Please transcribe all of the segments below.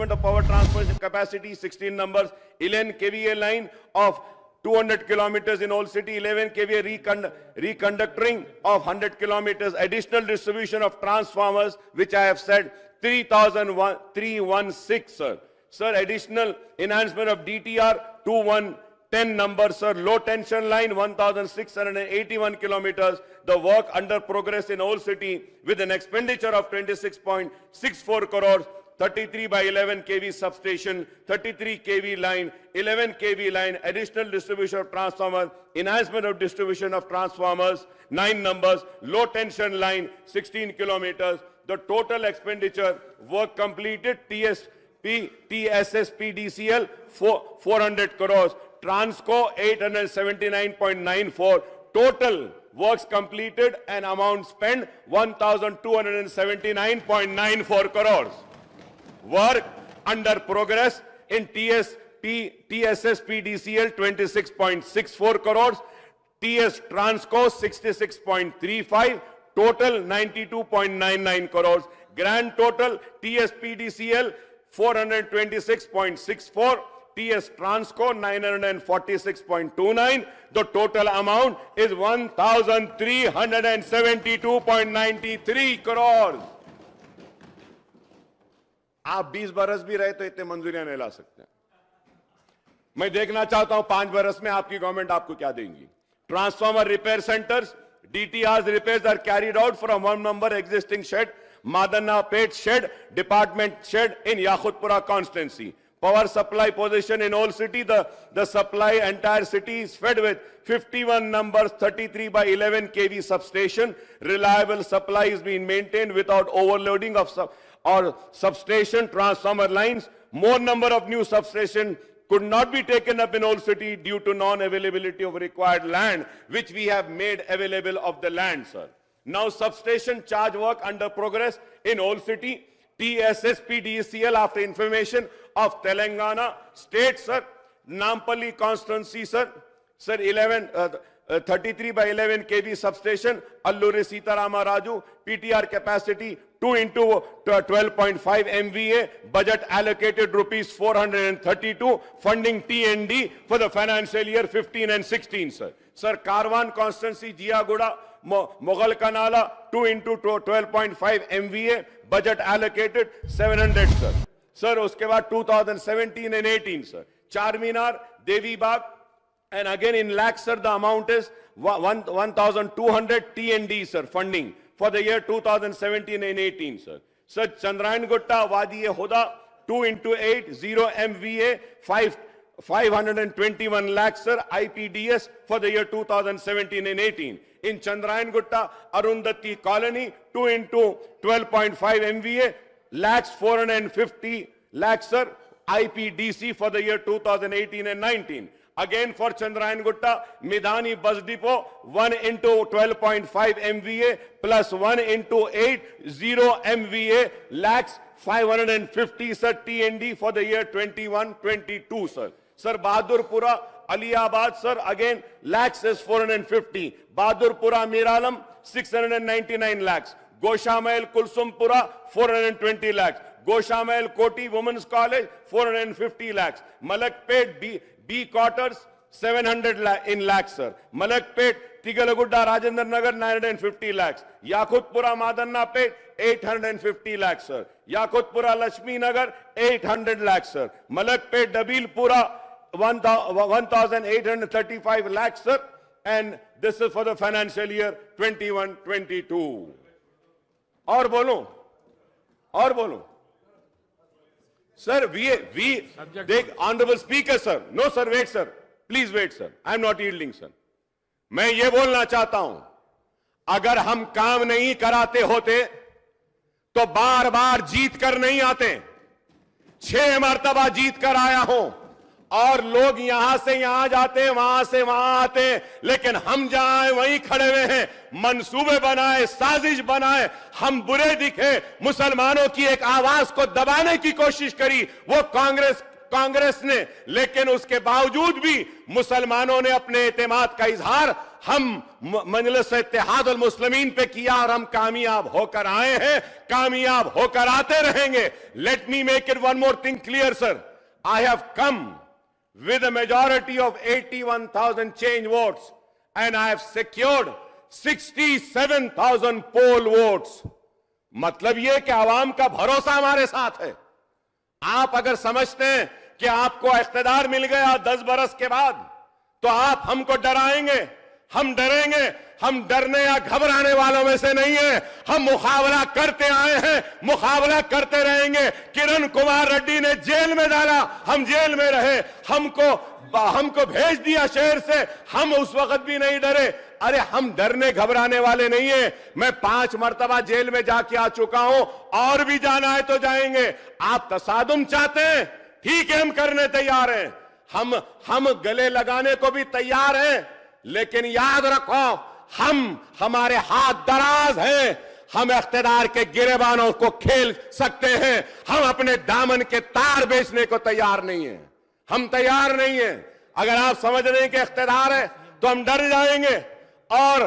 enhancement of power transmission capacity, 16 numbers, 11 kVA line of 200 kilometers in Old City, 11 kVA reconductoring of 100 kilometers, additional distribution of transformers, which I have said, 316, sir. Sir, additional enhancement of DTR, 2110 numbers, sir. Low tension line, 1,681 kilometers. The work under progress in Old City with an expenditure of 26.64 crores. 33 by 11 kV substation, 33 kV line, 11 kV line, additional distribution of transformers, enhancement of distribution of transformers, 9 numbers, low tension line, 16 kilometers. The total expenditure, work completed, TSSPDCL, 400 crores, Transco, 879.94, total works completed and amount spent, 1,279.94 crores. Work under progress in TSSPDCL 26.64 crores, TS Transco 66.35, total 92.99 crores. Grand total TSPDCL 426.64, TS Transco 946.29. The total amount is 1,372.93 crores. आप 20 बरस भी रहे तो इतने मंजूरियां नहीं ला सकते। मैं देखना चाहता हूं 5 बरस में आपकी गवर्नमेंट आपको क्या देंगी। Transformer repair centres, DTRs repairs are carried out from 1 number existing shed, Madanna Pet shed, department shed in Yakutpura constituency. Power supply position in Old City, the supply entire city is fed with 51 numbers, 33 by 11 kV substation. Reliable supply is being maintained without overloading of substation transformer lines. More number of new substations could not be taken up in Old City due to non-availability of required land, which we have made available of the land, sir. Now substation charge work under progress in Old City. TSSPDCL after information of Telangana State, sir. Nampally constituency, sir. Sir, 33 by 11 kV substation, Alluri Sitarama Raju, PTR capacity 2 into 12.5 MVA, budget allocated rupees 432, funding TND for the financial year 15 and 16, sir. Sir, Karwan constituency, Jiaguda, Mughal Kanala, 2 into 12.5 MVA, budget allocated 700, sir. Sir, uske baad 2017 and 18, sir. Charminar, Devi Bagh, and again in lakhs, sir, the amount is 1,200 TND, sir, funding for the year 2017 and 18, sir. Sir, Chandrayan Gutta, Wadi-e-Huda, 2 into 8, 0 MVA, 521 lakhs, sir, IPDS for the year 2017 and 18. In Chandrayan Gutta, Arundhati Colony, 2 into 12.5 MVA, lakhs 450 lakhs, sir, IPDC for the year 2018 and 19. Again for Chandrayan Gutta, Midhani Bus Depot, 1 into 12.5 MVA plus 1 into 8, 0 MVA, lakhs 550, sir, TND for the year 21-22, sir. Sir, Bahadurpura, Aliabad, sir, again, lakhs is 450. Bahadurpura, Miralam, 699 lakhs. Goshamayal, Kulsumpura, 420 lakhs. Goshamayal, Koti Women's College, 450 lakhs. Malakpet, B quarters, 700 in lakhs, sir. Malakpet, Tigalagudda, Rajendra Nagar, 950 lakhs. Yakutpura, Madanna Pet, 850 lakhs, sir. Yakutpura, Lakshmi Nagar, 800 lakhs, sir. Malakpet, Dabilpura, 1,835 lakhs, sir. And this is for the financial year 21-22. और बोलो. Sir, we take honorable speaker, sir. No, sir, wait, sir. Please wait, sir. I am not yielding, sir. मैं ये बोलना चाहता हूं, अगर हम काम नहीं कराते होते तो बार बार जीत कर नहीं आते। 6 मर्तबा जीत कर आया हूं और लोग यहां से यहां जाते, वहां से वहां आते, लेकिन हम जहां वहीं खड़े हुए हैं। मंसूबे बनाए, साजिश बनाए, हम बुरे दिखे, मुसलमानों की एक आवाज को दबाने की कोशिश करी वो कांग्रेस ने, लेकिन उसके बावजूद भी मुसलमानों ने अपने एतमाद का इजहार हम मजलिस इत्तेहादुल मुस्लिमीन पे किया और हम कामयाब होकर आए हैं, कामयाब होकर आते रहेंगे। Let me make it one more thing clear sir, I have come with a majority of 81,000 change votes and I have secured 67,000 poll votes। मतलब यह कि आवाम का भरोसा हमारे साथ है। आप अगर समझते हैं कि आपको इख्तिदार मिल गया 10 बरस के बाद तो आप हमको डराएंगे, हम डरेंगे। हम डरने या घबराने वालों में से नहीं है, हम मुकाबला करते आए हैं, मुकाबला करते रहेंगे। किरण कुमार रेड्डी ने जेल में डाला, हम जेल में रहे, हमको भेज दिया शहर से, हम उस वक्त भी नहीं डरे। अरे हम डरने घबराने वाले नहीं है। मैं 5 मर्तबा जेल में जाके आ चुका हूं, और भी जाना है तो जाएंगे। आप तसादुम चाहते हैं, ठीक है, हम करने तैयार हैं, हम गले लगाने को भी तैयार हैं, लेकिन याद रखो हमारे हाथ दराज हैं, हम इख्तिदार के गिरेबानों को खेल सकते हैं, हम अपने दामन के तार बेचने को तैयार नहीं हैं, हम तैयार नहीं हैं। अगर आप समझ रहे हैं कि इख्तिदार है तो हम डर जाएंगे और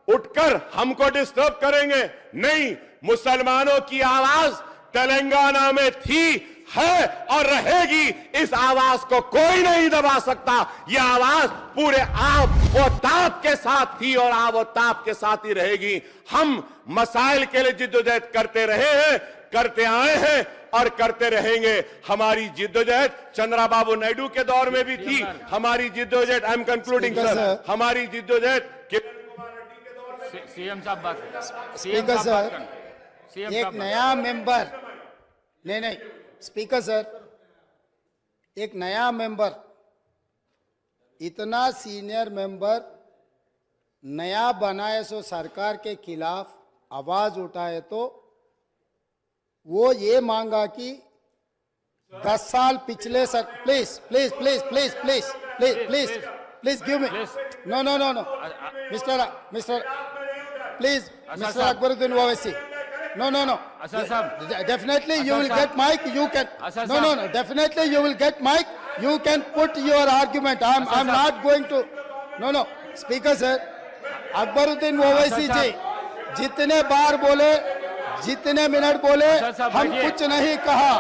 उठकर हमको डिस्टर्ब करेंगे। नहीं, मुसलमानों की आवाज तेलंगाना में थी, है और रहेगी। इस आवाज को कोई नहीं दबा सकता। यह आवाज पूरे आब व ताब के साथ थी और आब व ताब के साथ ही रहेगी। हम मसाइल के लिए जिद्दोजहद करते रहे हैं, करते आए हैं और करते रहेंगे। हमारी जिद्दोजहद चंद्रबाबू नायडू के दौर में भी थी, हमारी जिद्दोजहद, आई एम कंक्लूडिंग सर, हमारी जिद्दोजहद किरण कुमार रेड्डी के दौर में भी। सीएम साहब बात करें। स्पीकर सर, एक नया मेंबर, नहीं स्पीकर सर, एक नया मेंबर, इतना सीनियर मेंबर नया बनाए सो सरकार के खिलाफ आवाज उठाए तो वो ये मांगा कि 10 साल पिछले sir, please please please please please please please please give me, no no no no mister please, mister Akbaruddin Owaisi, no definitely you will get mic, you can, no definitely you will get mic, you can put your argument, I'm not going to, no speaker sir, Akbaruddin Owaisi ji जितने बार बोले, जितने minute बोले, हम कुछ नहीं कहा,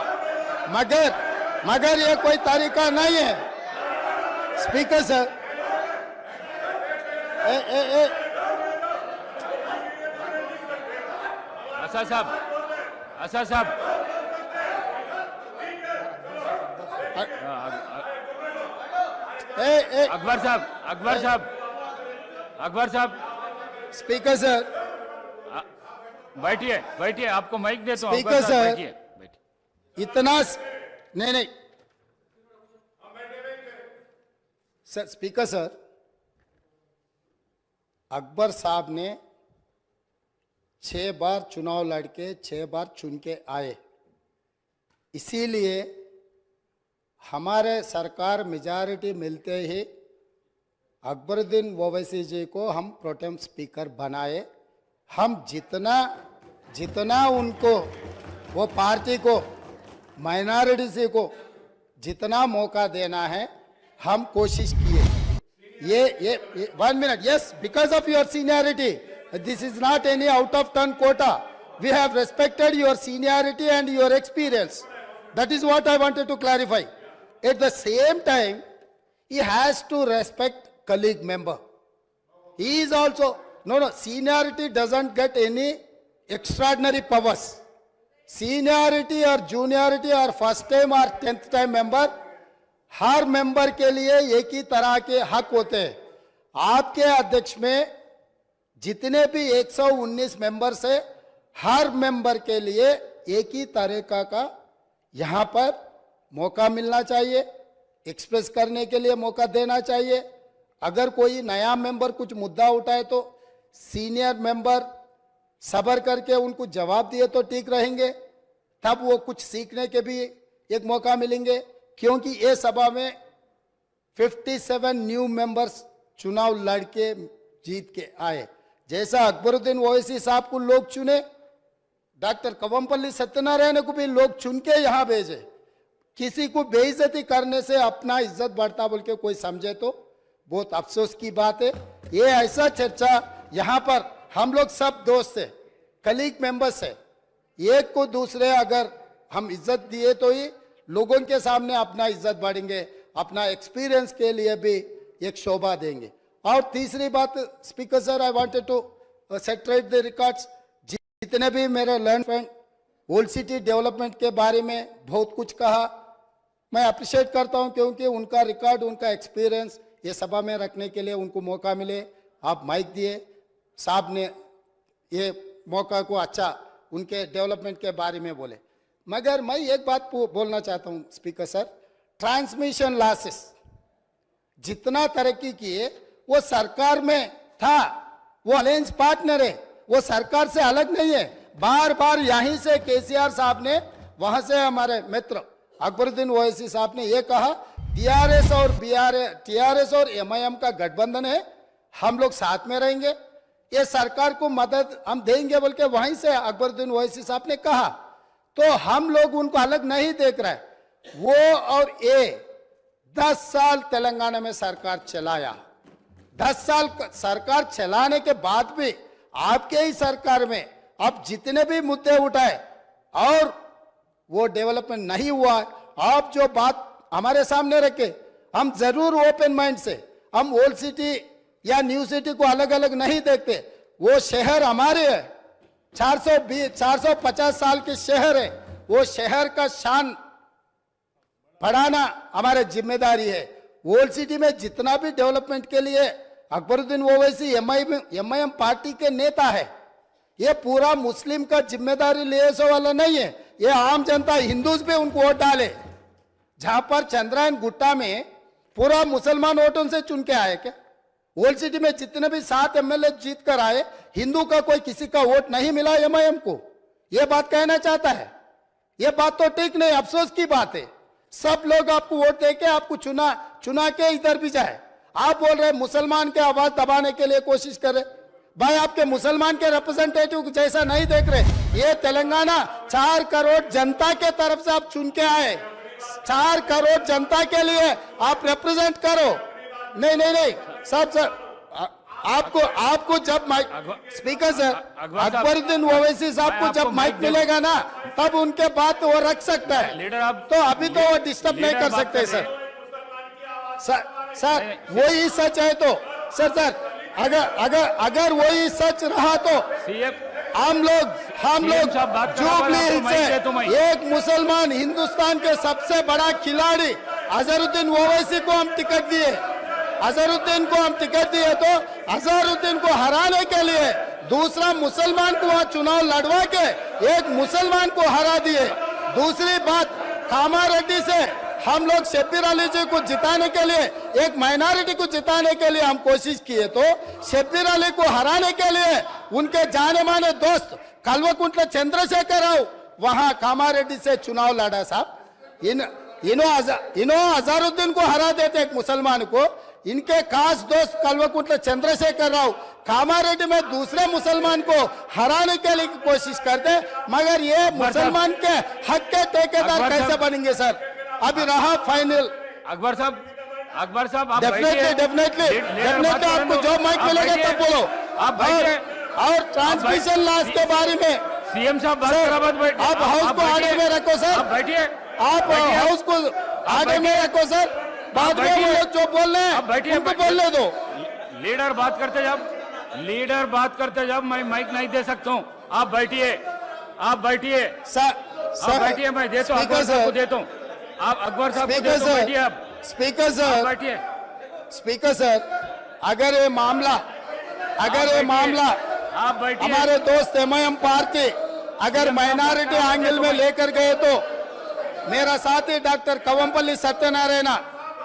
मगर ये कोई तरीका नहीं है। स्पीकर सर, असद साहब, अकबर साहब, स्पीकर सर, बैठिए, आपको माइक देता हूं। स्पीकर सर, इतना नहीं सर, स्पीकर सर, अकबर साहब ने 6 बार चुनाव लड़के 6 बार चुन के आए, इसीलिए हमारे सरकार मेजॉरिटी मिलते ही अकबरुद्दीन ओवैसी जी को हम प्रोटेम स्पीकर बनाए। हम जितना उनको, वो पार्टी को, माइनॉरिटी को जितना मौका देना है हम कोशिश किए। ये 1 minute, yes, because of your seniority, this is not any out of turn quota. We have respected your seniority and your experience. That is what I wanted to clarify. At the same time, he has to respect colleague member. He is also, no, seniority doesn't get any extraordinary powers. Seniority or juniority or first time or 10th time member, her member के लिए एक ही तरह के हक होते हैं। आपके अध्यक्ष में जितने भी 119 मेंबर्स है, हर मेंबर के लिए एक ही तरीका का यहाँ पर मौका मिलना चाहिए, एक्सप्रेस करने के लिए मौका देना चाहिए। अगर कोई नया मेंबर कुछ मुद्दा उठाए तो सीनियर मेंबर सब्र करके उनको जवाब दिए तो ठीक रहेंगे, तब वो कुछ सीखने के भी एक मौका मिलेंगे। क्योंकि ये सभा में 57 न्यू मेंबर्स चुनाव लड़के जीत के आए। जैसा अकबरुद्दीन ओवैसी साहब को लोग चुने, डॉक्टर कवंपल्ली सत्यनारायण को भी लोग चुन के यहाँ भेजे। किसी को बेइज्जती करने से अपना इज्जत बढ़ता बोल के कोई समझे तो बहुत अफसोस की बात है। ये ऐसा चर्चा यहाँ पर हम लोग सब दोस्त है, कलीग मेंबर्स है, एक को दूसरे अगर हम इज्जत दिए तो ही लोगों के सामने अपना इज्जत बढ़ेंगे, अपना एक्सपीरियंस के लिए भी एक शोभा देंगे। और तीसरी बात speaker sir, I wanted to set right the records. जितने भी मेरे learned friend old city development के बारे में बहुत कुछ कहा, मैं अप्रिशिएट करता हूं, क्योंकि उनका रिकॉर्ड, उनका एक्सपीरियंस ये सभा में रखने के लिए उनको मौका मिले। आप माइक दिए, साहब ने ये मौका को अच्छा उनके डेवलपमेंट के बारे में बोले। मगर मैं एक बात बोलना चाहता हूं स्पीकर सर, ट्रांसमिशन लॉसेस जितना तरक्की किए वो सरकार में था, वो अलायंस पार्टनर है, वो सरकार से अलग नहीं है। बार बार यहीं से केसीआर साहब ने, वहां से हमारे मित्र अकबरुद्दीन ओवैसी साहब ने ये कहा, टीआरएस और एमआईएम का गठबंधन है, हम लोग साथ में रहेंगे, ये सरकार को मदद हम देंगे बोल के वहीं से अकबरुद्दीन ओवैसी साहब ने कहा। तो हम लोग उनको अलग नहीं देख रहे। वो और ये 10 साल तेलंगाना में सरकार चलाया, 10 साल सरकार चलाने के बाद भी आपके ही सरकार में अब जितने भी मुद्दे उठाए और वो डेवलपमेंट नहीं हुआ। आप जो बात हमारे सामने रखे, हम जरूर ओपन माइंड से, हम ओल्ड सिटी या न्यू सिटी को अलग अलग नहीं देखते। वो शहर हमारे है, 450 साल के शहर है, वो शहर का शान बढ़ाना हमारी जिम्मेदारी है। ओल्ड सिटी में जितना भी डेवलपमेंट के लिए अकबरुद्दीन ओवैसी एमआईएम पार्टी के नेता है, ये पूरा मुस्लिम का जिम्मेदारी ले वाला नहीं है, ये आम जनता हिंदूज भी उनको वोट डाले। जहां पर चंद्रायन गुट्टा में पूरा मुसलमान वोटों से चुन के आए क्या? ओल्ड सिटी में जितने भी 7 एमएलए जीत कर आए, हिंदू का कोई किसी का वोट नहीं मिला एमआईएम को, ये बात कहना चाहता है। ये बात तो ठीक नहीं, अफसोस की बात है। सब लोग आपको वोट देके आपको चुना के इधर भी जाए। आप बोल रहे मुसलमान के आवाज दबाने के लिए कोशिश कर रहे। भाई आपके मुसलमान के रिप्रेजेंटेटिव जैसा नहीं देख रहे। ये तेलंगाना 4 करोड़ जनता के तरफ से आप चुन के आए, 4 करोड़ जनता के लिए आप रिप्रेजेंट करो। नहीं नहीं नहीं सब सर, आपको जब mike, speaker sir, Akbaruddin Owaisi साहब को जब माइक मिलेगा ना, तब उनके बात वो रख सकता है। लीडर आप तो अभी तो वो डिस्टर्ब नहीं कर सकते सर वही सच है तो सर अगर वही सच रहा तो हम लोग जुबली हिल्स से एक मुसलमान हिंदुस्तान के सबसे बड़ा खिलाड़ी अजहरुद्दीन ओवैसी को हम टिकट दिए, अजहरुद्दीन को हम टिकट दिए, तो अजहरुद्दीन को हराने के लिए दूसरा मुसलमान को वहां चुनाव लड़वा के एक मुसलमान को हरा दिए। दूसरी बात, कामारेड्डी से हम लोग शब्बीर अली जी को जिताने के लिए, एक माइनॉरिटी को जिताने के लिए हम कोशिश किए, तो शब्बीर अली को हराने के लिए उनके जाने माने दोस्त कल्वकुंट्ला चंद्रशेखर राव वहां कामारेड्डी से चुनाव लड़ा साहब। इन्हों अजहरुद्दीन को हरा देते एक मुसलमान को, इनके खास दोस्त कल्वकुंट्ला चंद्रशेखर राव कामारेड्डी में दूसरे मुसलमान को हराने के लिए कोशिश करते। मगर ये मुसलमान के हक के ठेकेदार कैसे बनेंगे सर? अभी रहा फाइनल। अकबर साहब आप डेफिनेटली आपको जो माइक मिलेगा तब बोलो। आप और ट्रांसमिशन लॉस के बारे में सीएम साहब बात करा, आप हाउस को आगे में रखो सर, आप बैठिए, आप हाउस को आगे में रखो सर। बाद में वो लोग जो बोल रहे हैं उनको बोलने दो। लीडर बात करते जब मैं माइक नहीं दे सकता हूँ। आप बैठिए सर बैठिए, मैं देता हूँ, अकबर साहब को देता हूँ। आप अकबर साहब को देता हूँ, बैठिए आप। स्पीकर सर, अगर ये मामला आप बैठिए। हमारे दोस्त एमआईएम पार्टी अगर माइनॉरिटी एंगल में लेकर गए, तो मेरा साथी डॉक्टर कवंपल्ली सत्यनारायण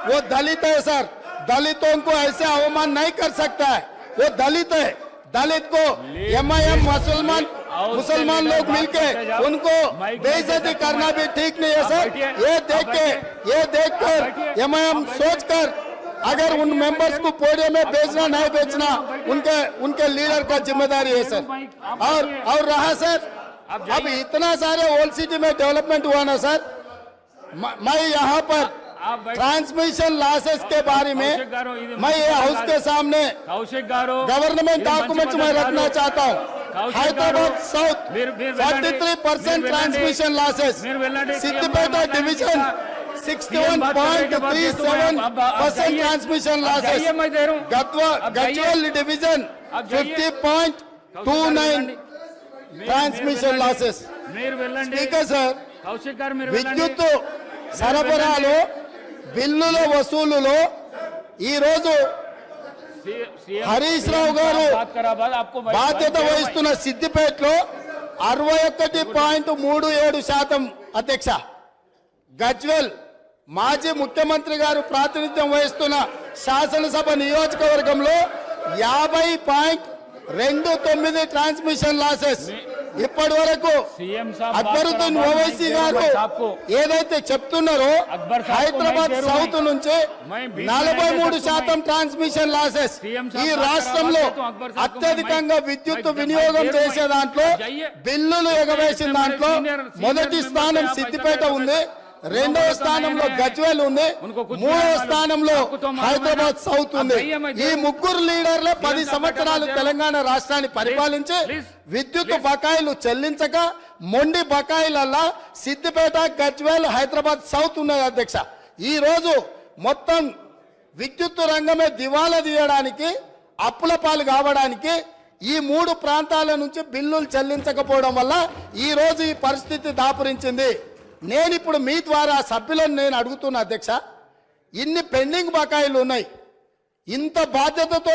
वो दलित है सर, दलितों को ऐसे अवमान नहीं कर सकता है, वो दलित है। दलित को एमआईएम मुसलमान लोग मिलके उनको बेइज्जती करना भी ठीक नहीं है सर। ये देखकर एमआईएम सोचकर अगर उन मेंबर्स को पोडियम में भेजना नहीं भेजना उनके लीडर का जिम्मेदारी है सर। और रहा सर, अब इतना सारे ओल्ड सिटी में डेवलपमेंट हुआ ना सर, मैं यहाँ पर आप बैठ- ट्रांसमिशन लॉसेस के बारे में कौशिक गारो, ఇది मैं ये మంచి हाउस के सामने కౌశిక్ గారు गवर्नमेंट ఇది మంచి डॉक्यूमेंट्स में పద్ధతి रखना కాదు. चाहता हूँ కౌశిక్ हैदराबाद గారు, साउथ మీరు వెళ్ళండి. 43% మీరు వెళ్ళండి. ट्रांसमिशन लॉसेस మీరు వెళ్ళండి. सिद्दीपेट सीएम डिवीजन सीएम बात करने के बाद ये तो मैं अब 61.37% जाइए। ट्रांसमिशन अब लॉसेस जाइए, मैं दे रहा हूँ। अब जाइए। गजवल डिवीजन अब जाइए। 50.29 ట్రాన్స్మిషన్ లాసెస్ మీరు వెళ్ళండి స్పీకర్ సార్ కౌశిక్ గారు మీరు వెళ్ళండి. విద్యుత్ సరఫరాలో బిల్లుల వసూలులో ఈ రోజు सीएम హరీష్ రావు గారు बात करा बाद आपको బాధ్యత వహిస్తున్న సిద్దిపేటలో 61.37% అధ్యక్ష గజ్వెల్ మాజీ ముఖ్యమంత్రి గారు ప్రాతినిధ్యం వహిస్తున్న శాసనసభ నియోజకవర్గంలో 50.29 ట్రాన్స్మిషన్ లాసెస్ ఇప్పటి వరకు सीएम साहब అక్బరుద్దీన్ ఓవైసీ గారు ఏదైతే చెప్తున్నారో అక్బర్ సాబ్ హైదరాబాద్ को मैं సౌత్ दे నుంచి मैं बीच में 43% ట్రాన్స్మిషన్ లాసెస్ सीएम साहब ఈ बात రాష్ట్రంలో करवा देता हूं, अकबर साहब को అత్యధికంగా मैं- విద్యుత్ मैं- వినియోగం मैं- చేసే దాంట్లో जाइए। బిల్లులు ఎగవేసిన దాంట్లో सीनियर- మొదటి सीनियर స్థానం मेंबर సిద్దిపేట आप ఉంది उनको రెండవ तो స్థానంలో मैंने- గజ్వేల్ ఉంది उनको कुछ మూడవ नहीं मालूम। స్థానంలో आपको तो मालूम है హైదరాబాద్ ना। సౌత్ अब ఉంది भैया मैं ఈ दे रहा हूं। ముగ్గురు లీడర్లే 10 साहब సంవత్సరాలు बैठा తెలంగాణ రాష్ట్రాన్ని పరిపాలించి प्लीज, విద్యుత్ బకాయిలు చెల్లించక మొండి బకాయిలల్లా సిద్దిపేట గజ్వేల్ హైదరాబాద్ సౌత్ ఉన్నది అధ్యక్ష ఈ రోజు మొత్తం విద్యుత్ రంగమే దివాలా తీయడానికి అప్పుల పాలు కావడానికి ఈ మూడు ప్రాంతాల నుంచి బిల్లులు చెల్లించకపోవడం వల్ల ఈ రోజు ఈ పరిస్థితి దాపురించింది నేను ఇప్పుడు మీ ద్వారా సభ్యులను నేను అడుగుతున్నా అధ్యక్ష ఇన్ని పెండింగ్ బకాయిలు ఉన్నాయి ఇంత బాధ్యతతో